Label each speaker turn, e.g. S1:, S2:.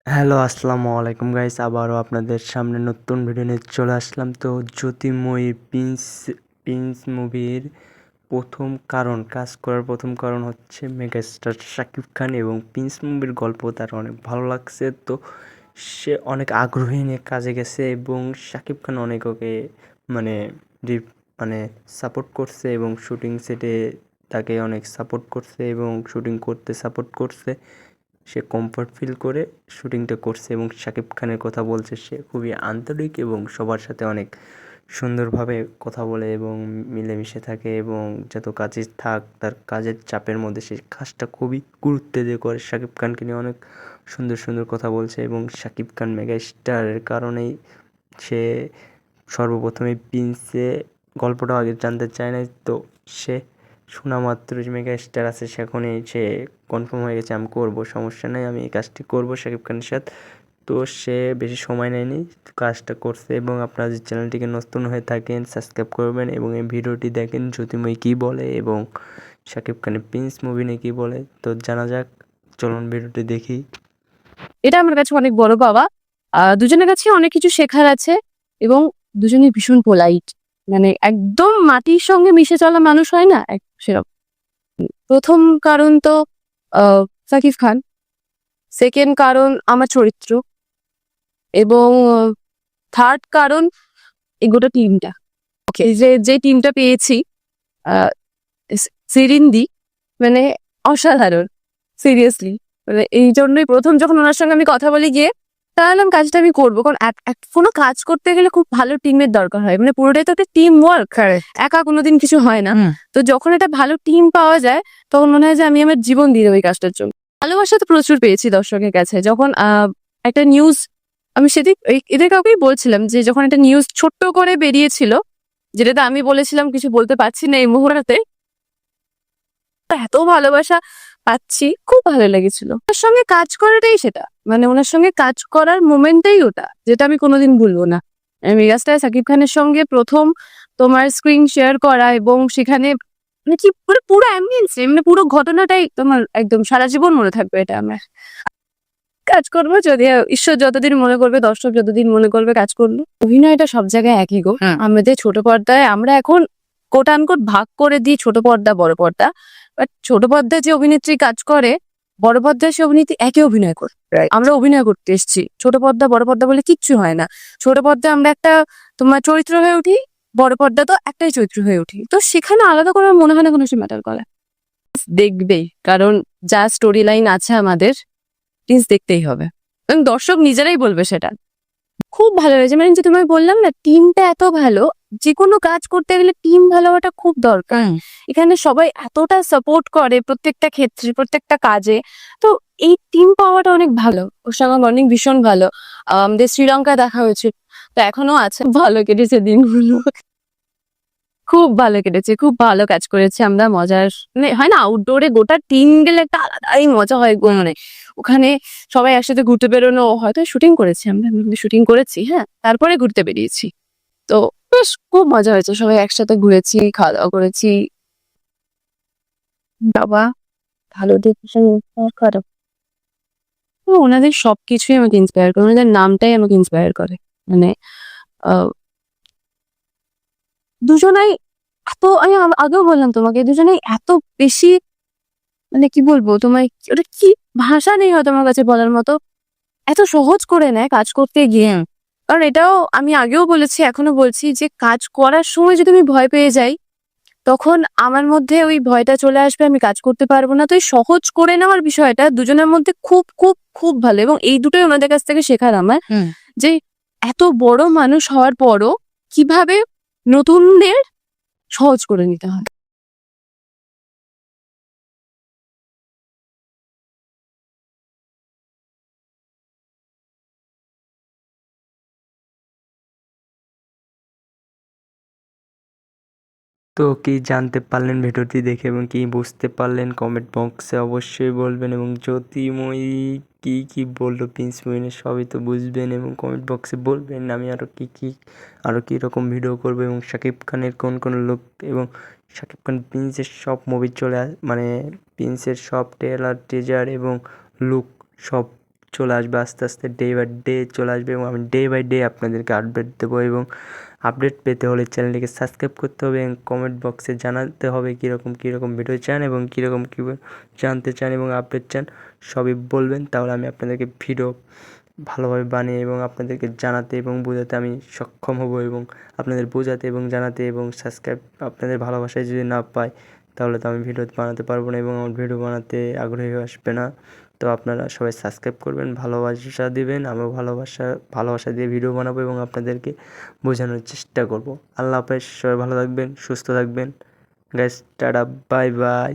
S1: Hello, আসসালামু আলাইকুম guys. আবারও আপনাদের সামনে নতুন ভিডিও নিয়ে চলে আসলাম। তো জ্যোতির্ময়ী প্রিন্স মুভির কাজ করার প্রথম কারণ হচ্ছে মেগাস্টার শাকিব খান, এবং প্রিন্স মুভির গল্প তার অনেক ভালো লাগছে। তো সে অনেক আগ্রহী নিয়ে কাজে গেছে, এবং শাকিব খান অনেক ওকে মানে মানে সাপোর্ট করছে, এবং শুটিং সেটে তাকে অনেক সাপোর্ট করছে এবং শুটিং করতে সাপোর্ট করছে। সে কমফর্ট ফিল করে শুটিংটা করছে, এবং শাকিব খানের কথা বলছে সে খুবই আন্তরিক এবং সবার সাথে অনেক সুন্দরভাবে কথা বলে এবং মিলেমিশে থাকে, এবং যত কাজই থাক তার কাজের চাপের মধ্যে সে কাজটা খুবই গুরুত্ব দিয়ে করে। শাকিব খানকে নিয়ে অনেক সুন্দর সুন্দর কথা বলছে, এবং শাকিব খান মেগা স্টারের কারণেই সে সর্বপ্রথমে প্রিন্সে গল্পটা আগে জানতে চায় না। তো সে শোনা মাত্র যে মেগা স্টার আছে সেখনই সে কনফার্ম হয়ে গেছে, আমি করবো, সমস্যা নেই, আমি এই কাজটি করবো শাকিব খানের সাথে। তো সে বেশি সময় নেয়নি, কাজটা করছে। এবং আপনারা যে চ্যানেলটিকে নতুন হয়ে থাকেন সাবস্ক্রাইব করবেন, এবং এই ভিডিওটি দেখেন জ্যোতির্ময়ী কী বলে এবং শাকিব খানের প্রিন্স মুভি নিয়ে কী বলে। তো জানা যাক, চলুন ভিডিওটি দেখি।
S2: এটা আমার কাছে অনেক বড় পাওয়া। দুজনের কাছে অনেক কিছু শেখার আছে এবং দুজনেই ভীষণ পোলাইট, মানে একদম মাটির সঙ্গে মিশে চলা মানুষ হয় না সেরকম। প্রথম কারণ তো সাকিব খান, সেকেন্ড কারণ আমার চরিত্র, এবং থার্ড কারণ এই গোটা টিমটা। ওকে, যে টিমটা পেয়েছি, আহ, সিরিন্দি মানে অসাধারণ, সিরিয়াসলি। মানে এই জন্যই প্রথম যখন ওনার সঙ্গে আমি কথা বলি গিয়ে, তাহলে কাজটা আমি করবো, কারণ কোনো কাজ করতে গেলে খুব ভালো টিমের দরকার হয়, মানে পুরোটাই তো একটা টিম ওয়ার্ক, একা কোনোদিন কিছু হয় না। তো যখন একটা ভালো টিম পাওয়া যায় তখন মনে হয় যে আমি আমার জীবন দিয়ে দেবো এই কাজটার জন্য। ভালোবাসা তো প্রচুর পেয়েছি দর্শকের কাছে। যখন একটা নিউজ, আমি সেদিন এদের কাউকেই বলছিলাম যে যখন একটা নিউজ ছোট্ট করে বেরিয়েছিল, যেটাতে আমি বলেছিলাম কিছু বলতে পারছি না এই মুহূর্তে, এত ভালোবাসা পাচ্ছি, খুব ভালো লেগেছিল। ওনার সঙ্গে কাজ করাটাই সেটা, মানে ওনার সঙ্গে কাজ করার মোমেন্টটাই ওটা, যেটা আমি কোনোদিন ভুলবো না। মেগাস্টার সাকিব খানের সঙ্গে প্রথম তোমার স্ক্রিন শেয়ার করা, এবং সেখানে মানে কি পুরো পুরো অ্যাম্বিয়েন্স, মানে পুরো ঘটনাটাই তোমার একদম সারা জীবন মনে থাকবে। এটা আমার কাজ করবো, যদি ঈশ্বর যতদিন মনে করবে, দর্শক যতদিন মনে করবে, কাজ করলো। অভিনয়টা সব জায়গায় একই গো। আমাদের ছোট পর্দায় আমরা এখন কোট আনকোট ভাগ করে দিই ছোট পর্দা বড় পর্দা, বাট ছোট পর্দায় যে অভিনেত্রী কাজ করে, বড় পর্দায় সে অভিনেত্রী একই অভিনয় করে। আমরা অভিনয় করতে এসেছি, ছোট পর্দা বড় পর্দা বলে কিচ্ছু হয় না। ছোট পর্দায় আমরা একটা তোমার চরিত্র হয়ে উঠি, বড় পর্দা তো একটাই চরিত্র হয়ে উঠি। তো সেখানে আলাদা করে মনে হয় না কোনো কিছু ম্যাটার করে। দেখবেই, কারণ যা স্টোরি লাইন আছে আমাদের, প্লিজ দেখতেই হবে, এবং দর্শক নিজেরাই বলবে সেটা। খুব ভালো হয়েছে, মানে যে তোমায় বললাম না, টিমটা এত ভালো। যে কোনো কাজ করতে গেলে টিম ভালো হওয়াটা খুব দরকার। এখানে সবাই এতটা সাপোর্ট করে প্রত্যেকটা ক্ষেত্রে, প্রত্যেকটা কাজে। তো এই টিম পাওয়াটা অনেক ভালো। ওর সঙ্গে বন্ডিং ভীষণ ভালো। আমাদের শ্রীলঙ্কা দেখা হয়েছে, তো এখনো আছে। ভালো কেটেছে দিনগুলো, খুব ভালো কেটেছে, খুব ভালো কাজ করেছে আমরা। মজার মানে হয় না, আউটডোরে গোটা টিম গেলে একটা আলাদাই মজা হয় গো। মানে ওখানে সবাই একসাথে ঘুরতে বেরোনো, হয়তো শুটিং করেছি আমরা, শুটিং করেছি, হ্যাঁ, তারপরে ঘুরতে বেরিয়েছি। তো বেশ খুব মজা হয়েছে, সবাই একসাথে ঘুরেছি, খাওয়া দাওয়া করেছি। বাবা ভালো দেখেছেন, খারাপ, ওনাদের সবকিছুই আমাকে ইন্সপায়ার করে, ওনাদের নামটাই আমাকে ইন্সপায়ার করে। মানে দুজনাই এত, আমি আগেও বললাম তোমাকে, দুজনেই এত বেশি, মানে কি বলবো তোমায়, ওটা কি ভাষা নেই হয়তো আমার কাছে বলার মতো। এত সহজ করে নেয় কাজ করতে গিয়ে। কারণ এটাও আমি আগেও বলেছি, এখনো বলছি, যে কাজ করার সময় যদি আমি ভয় পেয়ে যাই, তখন আমার মধ্যে ওই ভয়টা চলে আসবে, আমি কাজ করতে পারবো না। তো এই সহজ করে নেওয়ার বিষয়টা দুজনের মধ্যে খুব খুব খুব ভালো, এবং এই দুটোই ওনাদের কাছ থেকে শেখার আমার। যে এত বড় মানুষ হওয়ার পরও কিভাবে নতুনদের সহজ করে নিতে হয়।
S1: তো কি জানতে পারলেন ভিডিওটি দেখে, এবং কি বুঝতে পারলেন কমেন্ট বক্সে অবশ্যই বলবেন, এবং জ্যোতির্ময়ী কী কী বললো প্রিন্স মুভিনে সবই তো বুঝবেন, এবং কমেন্ট বক্সে বলবেন আমি আরও কী রকম ভিডিও করবো, এবং শাকিব খানের কোন কোন লুক, এবং শাকিব খান প্রিন্সের সব মুভি মানে প্রিন্সের সব ট্রেলার টিজার এবং লুক সব চলে আসবে, আস্তে আস্তে ডে বাই ডে চলে আসবে এবং আমি ডে বাই ডে আপনাদেরকে আপডেট দেবো। এবং আপডেট পেতে হলে চ্যানেলটিকে সাবস্ক্রাইব করতে হবে এবং কমেন্ট বক্সে জানাতে হবে কীরকম ভিডিও চান এবং কীরকম কী জানতে চান এবং আপডেট চান, সবই বলবেন। তাহলে আমি আপনাদেরকে ভিডিও ভালোভাবে বানিয়ে এবং আপনাদেরকে জানাতে এবং বোঝাতে আমি সক্ষম হব এবং আপনাদের বোঝাতে এবং জানাতে এবং সাবস্ক্রাইব আপনাদের ভালোবাসায় যদি না পাই তাহলে তো আমি ভিডিও বানাতে পারবো না এবং আমার ভিডিও বানাতে আগ্রহী আসবে না। তো আপনারা সবাই সাবস্ক্রাইব করবেন, ভালোবাসা দিবেন, আমিও ভালোবাসা দিয়ে ভিডিও বানাবো এবং আপনাদেরকে বোঝানোর চেষ্টা করব। আল্লাহ হাফেজ, সবাই ভালো থাকবেন, সুস্থ থাকবেন গাইস, টাটা, বাই বাই।